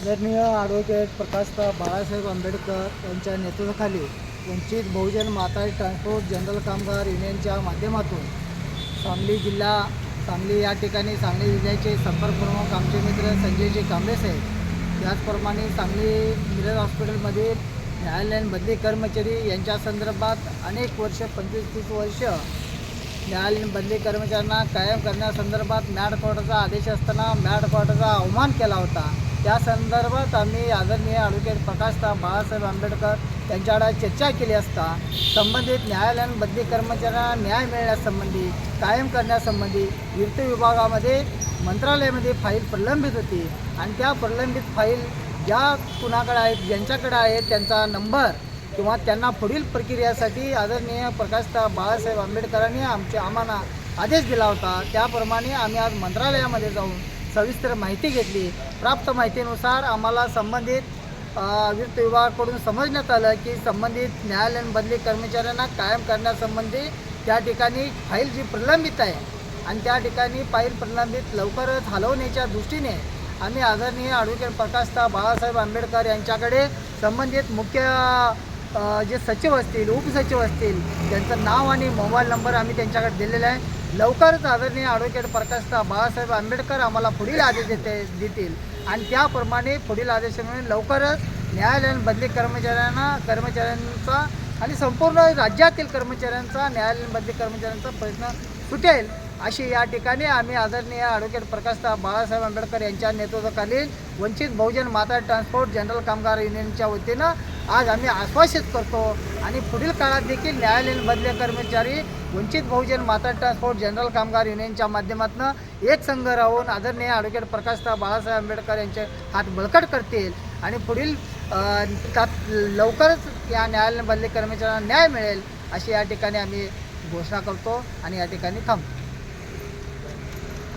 आदरणीय ॲडव्होकेट प्रकाशराव बाळासाहेब आंबेडकर यांच्या नेतृत्वाखाली वंचित बहुजन माता ट्रान्सपोर्ट जनरल कामगार युनियनच्या माध्यमातून सांगली या ठिकाणी सांगली जिल्ह्याचे संपर्क प्रमुख आमचे मित्र संजयजी कांबळे साहेब, त्याचप्रमाणे सांगली मिरज हॉस्पिटलमधील न्यायालयीन बदली कर्मचारी यांच्या संदर्भात अनेक वर्ष 25-30 वर्ष न्यायालयीन बदली कर्मचाऱ्यांना कायम करण्यासंदर्भात मॅड कोर्टाचा आदेश असताना मॅड कोर्टाचा अवमान केला होता। त्या संदर्भात आम्ही आदरणीय ॲडव्होकेट प्रकाशराव बाळासाहेब आंबेडकर यांच्याकडे चर्चा केली असता संबंधित न्यायालयीन बदली कर्मचाऱ्यांना न्याय मिळण्यासंबंधी, कायम करण्यासंबंधी वित्त विभागामध्ये मंत्रालयामध्ये फाईल प्रलंबित होती आणि त्या प्रलंबित फाईल ज्या कुणाकडे आहेत, ज्यांच्याकडे आहेत त्यांचा नंबर किंवा त्यांना पुढील प्रक्रियेसाठी आदरणीय प्रकाशराव बाळासाहेब आंबेडकरांनी आम्हाला आदेश दिला होता। त्याप्रमाणे आम्ही आज मंत्रालयामध्ये जाऊन सविस्तर माहिती घेतली। प्राप्त माहितीनुसार आम्हाला संबंधित वित्त विभागाकडून समजण्यात आलं की संबंधित न्यायालयीन बदली कर्मचाऱ्यांना कायम करण्यासंबंधी त्या ठिकाणी फाईल जी प्रलंबित आहे आणि त्या ठिकाणी फाईल प्रलंबित लवकरच हलवण्याच्या दृष्टीने आम्ही आदरणीय ॲडव्होकेट प्रकाशराव बाळासाहेब आंबेडकर यांच्याकडे संबंधित मुख्य जे सचिव असतील, उपसचिव असतील, त्यांचं नाव आणि मोबाईल नंबर आम्ही त्यांच्याकडे दिलेला आहे। लवकरच आदरणीय ॲडव्होकेट प्रकाशराव बाळासाहेब आंबेडकर आम्हाला पुढील आदेश देतील आणि त्याप्रमाणे पुढील आदेशामुळे लवकरच न्यायालयीन बदली कर्मचाऱ्यांचा आणि संपूर्ण राज्यातील कर्मचाऱ्यांचा न्यायालयीन बदली कर्मचाऱ्यांचा प्रश्न सुटेल अशी या ठिकाणी आम्ही आदरणीय ॲडव्होकेट प्रकाशराव बाळासाहेब आंबेडकर यांच्या नेतृत्वाखाली वंचित बहुजन माता ट्रान्सपोर्ट जनरल कामगार युनियनच्या वतीनं आज आम्ही आश्वासित करतो आणि पुढील काळात देखील न्यायालयीन बदली कर्मचारी वंचित बहुजन माता ट्रान्सपोर्ट जनरल कामगार युनियनच्या माध्यमातून एक संघ राहून आदरणीय ॲडव्होकेट प्रकाशराव बाळासाहेब आंबेडकर यांचे हात बळकट करतील आणि पुढील लवकरच या न्यायालयीन बदली कर्मचाऱ्यांना न्याय मिळेल अशी या ठिकाणी आम्ही घोषणा करतो आणि या ठिकाणी थांबतो।